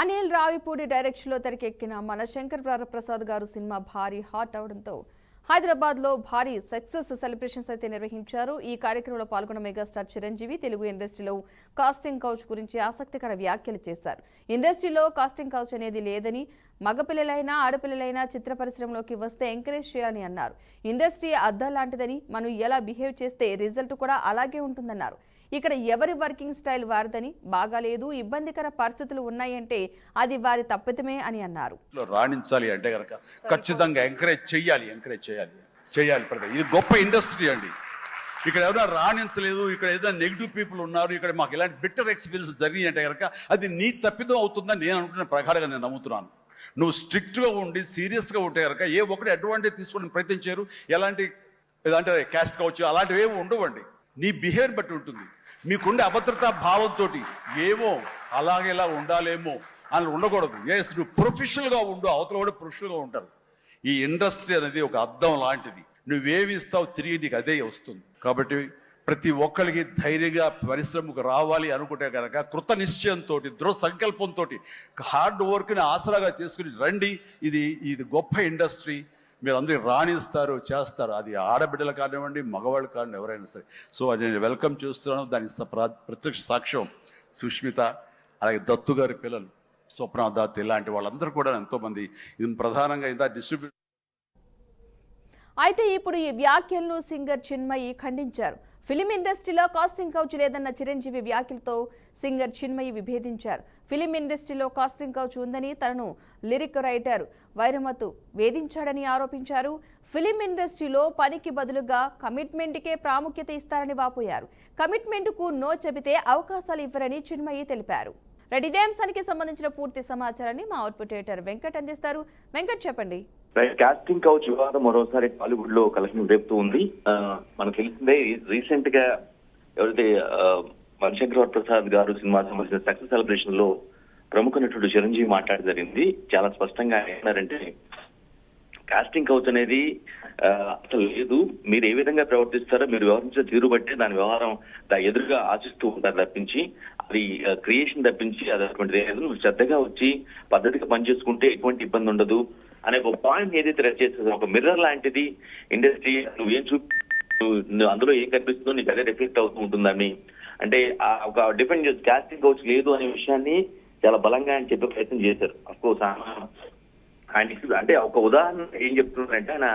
అనిల్ రావిపూడి డైరెక్షన్లో తెరకెక్కిన మన శంకర్ ప్రసాద్ గారు సినిమా భారీ హాట్ అవడంతో హైదరాబాద్లో భారీ సక్సెస్ సెలబ్రేషన్స్ అయితే నిర్వహించారు. ఈ కార్యక్రమంలో పాల్గొన్న మెగాస్టార్ చిరంజీవి తెలుగు ఇండస్ట్రీలో కాస్టింగ్ కౌచ్ గురించి ఆసక్తికర వ్యాఖ్యలు చేశారు. ఇండస్ట్రీలో కాస్టింగ్ కౌచ్ అనేది లేదని, మగపిల్లలైనా ఆడపిల్లలైనా చిత్ర పరిశ్రమలోకి వస్తే ఎంకరేజ్ చేయాలని అన్నారు. ఇండస్ట్రీ అద్దం లాంటిదని, మనం ఎలా బిహేవ్ చేస్తే రిజల్ట్ కూడా అలాగే ఉంటుందన్నారు. ఇక్కడ ఎవరి వర్కింగ్ స్టైల్ వారిదని, బాగాలేదు, ఇబ్బందికర పరిస్థితులు ఉన్నాయంటే అది వారి తప్పిదమే అని అన్నారు. రాణించాలి అంటే కనుక ఖచ్చితంగా ఎంకరేజ్ చేయాలి. ఇది గొప్ప ఇండస్ట్రీ అండి. ఇక్కడ ఎవరైనా రాణించలేదు, ఇక్కడ ఏదైనా నెగిటివ్ పీపుల్ ఉన్నారు, ఇక్కడ మాకు ఇలాంటి బిట్టర్ ఎక్స్పీరియన్స్ జరిగినాయి అంటే కనుక అది నీ తప్పిదం అవుతుందని నేను అనుకున్న ప్రకారంగా నేను నమ్ముతున్నాను. నువ్వు స్ట్రిక్ట్గా ఉండి సీరియస్గా ఉంటే కనుక ఏ ఒక్కటి అడ్వాంటేజ్ తీసుకొని ప్రయత్నం చేయరు. ఎలాంటి ఏదంటే క్యాస్ట్ కావచ్చు అలాంటివి ఏమి ఉండవండి. నీ బిహేవియర్ బట్టి ఉంటుంది. మీకుండే అభద్రతా భావంతో ఏమో అలాగేలా ఉండాలేమో అని ఉండకూడదు. ఎస్, నువ్వు ప్రొఫెషనల్గా ఉండు, అవతల కూడా ప్రొఫెషనల్గా ఉంటారు. ఈ ఇండస్ట్రీ అనేది ఒక అద్దం లాంటిది. నువ్వేమి ఇస్తావు తిరిగి నీకు అదే వస్తుంది. కాబట్టి ప్రతి ఒక్కరికి ధైర్యంగా పరిశ్రమకు రావాలి అనుకుంటే కనుక కృత నిశ్చయంతో, దృఢ సంకల్పంతో, హార్డ్ వర్క్ని ఆసరాగా చేసుకుని రండి. ఇది గొప్ప ఇండస్ట్రీ. మీరు అందరూ రాణిస్తారు, చేస్తారు. అది ఆడబిడ్డలు కానివ్వండి, మగవాళ్ళు కానివ్వండి, ఎవరైనా సరే. సో అది నేను వెల్కమ్ చేస్తున్నాను. దానికి ప్రత్యక్ష సాక్ష్యం సుష్మిత, అలాగే దత్తు గారి పిల్లలు స్వప్న దత్, ఇలాంటి వాళ్ళందరూ కూడా ఎంతోమంది ఇది ప్రధానంగా ఇంత డిస్ట్రిబ్యూట్. అయితే ఇప్పుడు ఈ వ్యాఖ్యలను సింగర్ చిన్మయి ఖండించారు. ఫిలిం ఇండస్ట్రీలో కాస్టింగ్ కౌచ్ లేదన్న చిరంజీవి వ్యాఖ్యలతో సింగర్ చిన్మయి విభేదించారు. ఫిలిం ఇండస్ట్రీలో కాస్టింగ్ కౌచ్ ఉందని తనను లిరిక్ రైటర్ వైరమతు వేధించాడని ఆరోపించారు. ఫిలిం ఇండస్ట్రీలో పనికి బదులుగా కమిట్మెంట్కే ప్రాముఖ్యత ఇస్తారని వాపోయారు. కమిట్మెంట్కు నో చెబితే అవకాశాలు ఇవ్వరని చిన్మయి తెలిపారు. ఇదే అంశానికి సంబంధించిన పూర్తి సమాచారాన్ని మా అవుట్పుట్ ఎడిటర్ వెంకట్ అందిస్తారు. వెంకట్, చెప్పండి. కాస్టింగ్ కౌచ్ వివాదం మరోసారి టాలీవుడ్ లో కలెక్షన్ రేపుతూ ఉంది. మనకు తెలిసిందే, రీసెంట్ గా ఎవరైతే శంకర్ ప్రసాద్ గారు సినిమా సంబంధించిన సక్సెస్ సెలబ్రేషన్ లో ప్రముఖ నటుడు చిరంజీవి మాట్లాడి జరిగింది. చాలా స్పష్టంగా ఏమన్నారంటే, కాస్టింగ్ కౌచ్ అనేది అసలు లేదు. మీరు ఏ విధంగా ప్రవర్తిస్తారో, మీరు వ్యవహరించిన తీరు బట్టే దాని వ్యవహారం ఎదురుగా ఆశిస్తూ ఉంటారు తప్పించి, అది క్రియేషన్ తప్పించి అది అటువంటిది లేదు. నువ్వు శ్రద్ధగా వచ్చి పద్ధతిగా పనిచేసుకుంటే ఎటువంటి ఇబ్బంది ఉండదు అనే ఒక పాయింట్ ఏదైతే రెస్ట్ చేస్తుందో, ఒక మిర్రర్ లాంటిది ఇండస్ట్రీ. నువ్వేం నువ్వు అందులో ఏం కనిపిస్తుందో నీకు అదే రిఫ్లెక్ట్ అవుతూ ఉంటుందని, అంటే ఒక డిఫెండ్ చేసి కాస్టింగ్ కౌచ్ లేదు అనే విషయాన్ని చాలా బలంగా ఆయన చెప్పే ప్రయత్నం చేశారు. అఫ్కోర్స్ ఆయన అంటే ఒక ఉదాహరణ ఏం చెప్తున్నారంటే, ఆయన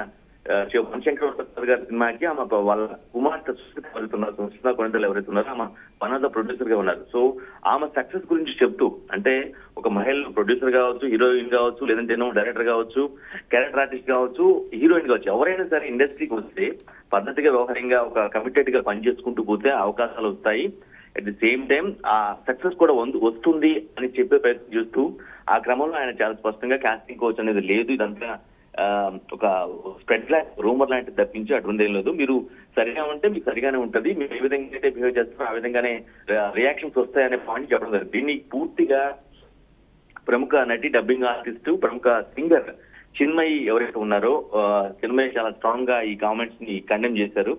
శంకర్ ప్రసాద్ గారి సినిమాకి ఆమె వాళ్ళ కుమార్తె సుష్మిత వెళ్తున్నారు, సుష్మిత కొనితలు ఎవరైతే ఉన్నారో ఆమె వన్ ఆఫ్ ద ప్రొడ్యూసర్ గా ఉన్నారు. సో ఆమె సక్సెస్ గురించి చెప్తూ, అంటే ఒక మహిళ ప్రొడ్యూసర్ కావచ్చు, హీరోయిన్ కావచ్చు, లేదంటే డైరెక్టర్ కావచ్చు, క్యారెక్టర్ ఆర్టిస్ట్ కావచ్చు, హీరోయిన్ కావచ్చు, ఎవరైనా సరే ఇండస్ట్రీకి వస్తే పద్ధతిగా వ్యవహారంగా ఒక కమిటెడ్ గా పనిచేసుకుంటూ పోతే అవకాశాలు వస్తాయి. అట్ ది సేమ్ టైం ఆ సక్సెస్ కూడా వస్తుంది అని చెప్పే ప్రయత్నం చేస్తూ, ఆ క్రమంలో ఆయన చాలా స్పష్టంగా కాస్టింగ్ కోచ్ అనేది లేదు, ఇదంతా ఒక స్ప్రెడ్ రూమర్ లాంటిది తప్పించి అటువంటి లేదు, మీరు సరిగా ఉంటే మీకు సరిగానే ఉంటది, మీరు ఏ విధంగా అయితే బిహేవ్ చేస్తారో ఆ విధంగానే రియాక్షన్స్ వస్తాయనే పాయింట్ చెప్పడం జరిగింది. దీన్ని పూర్తిగా ప్రముఖ నటి, డబ్బింగ్ ఆర్టిస్ట్, ప్రముఖ సింగర్ చిన్మయి ఎవరైతే ఉన్నారో చిన్మయి చాలా స్ట్రాంగ్ గా ఈ కామెంట్స్ ని కండెమ్ చేశారు.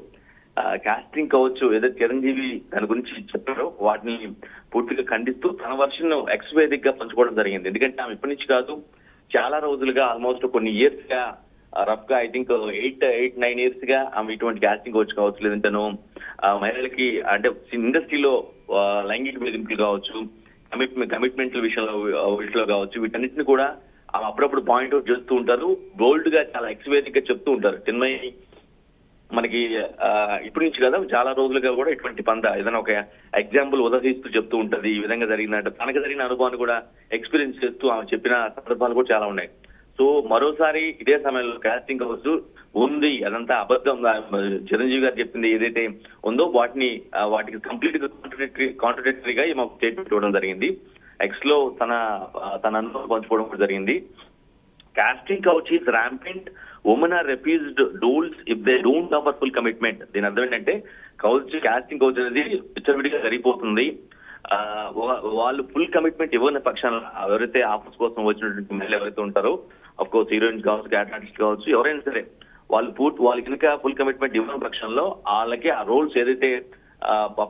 కాస్టింగ్ కావచ్చు, ఏదైతే చిరంజీవి దాని గురించి చెప్పారో వాటిని పూర్తిగా ఖండిస్తూ తన వర్షన్ ఎక్స్ వేదికగా పంచుకోవడం జరిగింది. ఎందుకంటే ఆమె ఇప్పటి నుంచి కాదు, చాలా రోజులుగా, ఆల్మోస్ట్ కొన్ని ఇయర్స్ గా, రఫ్ గా ఐ థింక్ 8-9 years గా ఆమె ఇటువంటి కాస్టింగ్ కావచ్చు కావచ్చు, లేదంటేనో మహిళలకి అంటే ఇండస్ట్రీలో లైంగిక వేధింపులు కావచ్చు, కమిట్మెంట్ల విషయంలో కావచ్చు, వీటన్నిటిని కూడా ఆమె అప్పుడప్పుడు పాయింట్ అవుట్ చేస్తూ ఉంటారు. బోల్డ్ గా చాలా ఎక్స్ వేదికగా చెప్తూ ఉంటారు. చిన్మయి మనకి ఇప్పటి నుంచి కదా, చాలా రోజులుగా కూడా ఇటువంటి ఏదైనా ఒక ఎగ్జాంపుల్ ఉదహరిస్తూ చెప్తూ ఉంటది. ఈ విధంగా జరిగినట్టు తనకు జరిగిన అనుభవాన్ని కూడా ఎక్స్పీరియన్స్ చేస్తూ ఆమె చెప్పిన సందర్భాలు కూడా చాలా ఉన్నాయి. సో మరోసారి ఇదే సమయంలో కాస్టింగ్ కౌచ్ ఉంది, అదంతా అబద్ధం, చిరంజీవి గారు చెప్పింది ఏదైతే ఉందో వాటికి కంప్లీట్ గా కాంట్రడిక్టరీగా ఈమె స్టేట్మెంట్ ఇవ్వడం జరిగింది. ఎక్స్ లో తన అనుభవం పంచుకోవడం కూడా జరిగింది. Casting couch is rampant, women are refused roles if they don't offer full commitment. దీని అర్థం ఏంటంటే కాస్టింగ్ కౌచ్ అనేది విచ్చలవిడిగా జరిగిపోతుంది. వాళ్ళు ఫుల్ కమిట్మెంట్ ఇవ్వని పక్షాన ఎవరైతే ఆఫర్స్ కోసం వచ్చినటువంటి మహిళలు ఎవరైతే ఉంటారో, అఫ్ కోర్స్ హీరోయిన్స్ కావచ్చు, క్యారెక్టర్ ఆర్టిస్ట్ కావచ్చు, ఎవరైనా సరే వాళ్ళు కనుక ఫుల్ కమిట్మెంట్ ఇవ్వని పక్షంలో వాళ్ళకి ఆ రోల్స్ ఏదైతే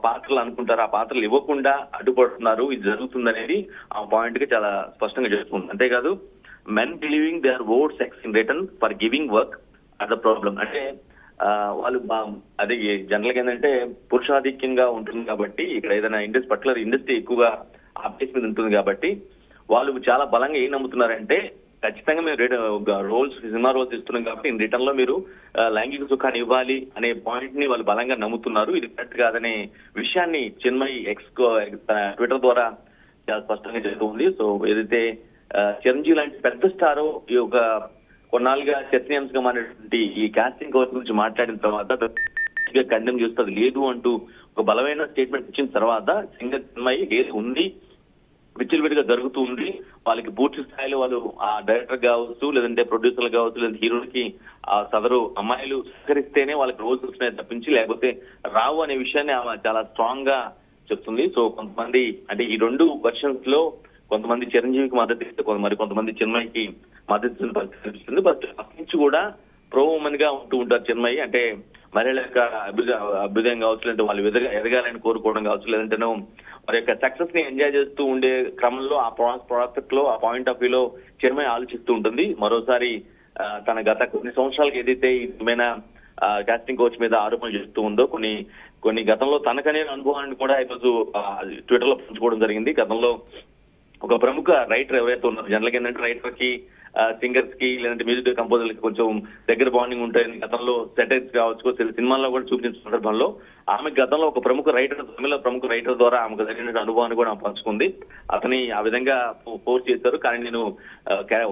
పాత్రలు అనుకుంటారు, ఆ పాత్రలు ఇవ్వకుండా అడ్డుపడుతున్నారు. ఇది జరుగుతుందనేది ఆ పాయింట్ గా చాలా స్పష్టంగా చెప్తుంది. అంతేకాదు men believing they are owed sex in return for giving work at the problem. అంటే వాళ్ళు అది జనరల్ గా ఏంటంటే పురుషాధిక్యంగా ఉంటుంది కాబట్టి, ఇక్కడ ఏదైనా ఇండస్ట్రీ ఎక్కువగా ఆ బేస్ మీద ఉంటుంది కాబట్టి వాళ్ళు చాలా బలంగా ఏం నమ్ముతున్నారంటే, ఖచ్చితంగా మేము సినిమా రోల్స్ ఇస్తున్నాం కాబట్టి ఇన్ రిటర్న్ లో మీరు లైంగిక సుఖాన్ని ఇవ్వాలి అనే పాయింట్ ని వాళ్ళు బలంగా నమ్ముతున్నారు. ఇది కరెక్ట్ కాదనే విషయాన్ని చిన్మయి ట్విట్టర్ ద్వారా చాలా స్పష్టంగా చెప్తూ ఉంది. సో ఏదైతే చిరంజీవి లాంటి పెద్ద స్టారో ఈ ఒక కొన్నాళ్ళుగా చర్చనీయాంశంగా మారినటువంటి ఈ కాస్టింగ్ కౌచ్ గురించి మాట్లాడిన తర్వాత కండెమ్ చేస్తుంది లేదు అంటూ ఒక బలమైన స్టేట్మెంట్ ఇచ్చిన తర్వాత సింగర్ చిన్మయి ఏది ఉంది విచ్చలవిడిగా జరుగుతుంది, వాళ్ళకి పూర్తి స్థాయిలో వాళ్ళు ఆ డైరెక్టర్ కావచ్చు, లేదంటే ప్రొడ్యూసర్లు కావచ్చు, లేదంటే హీరోకి ఆ సదరు అమ్మాయిలు సహకరిస్తేనే వాళ్ళకి రోజు వస్తున్నాయి తప్పించి లేకపోతే రావు అనే విషయాన్ని ఆమె చాలా స్ట్రాంగ్ గా చెప్తుంది. సో కొంతమంది అంటే ఈ రెండు వర్షన్స్ లో కొంతమంది చిరంజీవికి మద్దతు ఇస్తే కొంతమంది చిన్మయికి మద్దతు కనిపిస్తుంది. బట్ అక్కడి నుంచి కూడా ప్రో ఉమెన్ గా ఉంటూ ఉంటారు చిన్మయి. అంటే మహిళల యొక్క అభ్యుదయం కావచ్చు, లేదంటే వాళ్ళు ఎదగాలని కోరుకోవడం కావచ్చు, లేదంటే వారి యొక్క సక్సెస్ ని ఎంజాయ్ చేస్తూ ఉండే క్రమంలో ఆ ప్రాజెక్ట్ లో ఆ పాయింట్ ఆఫ్ వ్యూ లో చిన్మయి ఆలోచిస్తూ ఉంటుంది. మరోసారి తన గత కొన్ని సంవత్సరాలకు ఏదైతే ఏమైనా కాస్టింగ్ కోచ్ మీద ఆరోపణలు చేస్తూ ఉందో కొన్ని గతంలో తనకనే అనుభవాన్ని కూడా ఈరోజు ట్విట్టర్ లో పంచుకోవడం జరిగింది. గతంలో ఒక ప్రముఖ రైటర్ ఎవరైతే ఉన్నారు, జనరల్ గా ఏంటంటే రైటర్ కి సింగర్స్ కి లేదంటే మ్యూజిక్ కంపోజర్లకి కొంచెం దగ్గర బాండింగ్ ఉంటాయని గతంలో సెటైర్స్ కావచ్చు సినిమాల్లో కూడా చూపించిన సందర్భంలో ఆమె గతంలో ఒక తమిళ ప్రముఖ రైటర్ ద్వారా ఆమెకు జరిగిన అనుభవాన్ని కూడా పంచుకుంది. అతని ఆ విధంగా ఫోర్స్ చేశారు, కానీ నేను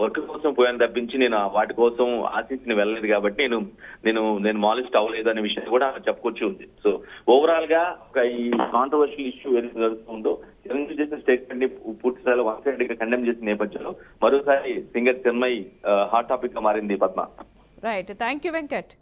వర్క్ కోసం పోయాను తప్పించి నేను వాటి కోసం ఆశించి వెళ్ళలేదు కాబట్టి నేను మాలిస్ట్ అవ్వలేదు అనే విషయాన్ని కూడా చెప్పుకొచ్చి ఉంది. సో ఓవరాల్ గా ఒక ఈ కాంట్రవర్షియల్ ఇష్యూ ఏదైతే జరుగుతుందో చిరంజీవి చేసిన స్టేట్మెంట్ ని పూర్తి స్థాయిలో వన్ సైడ్ గా కండెమ్ చేసిన నేపథ్యంలో మరోసారి సింగర్ చిన్మయి హాట్ టాపిక్ గా మారింది. Padma. Right, thank you Venkat.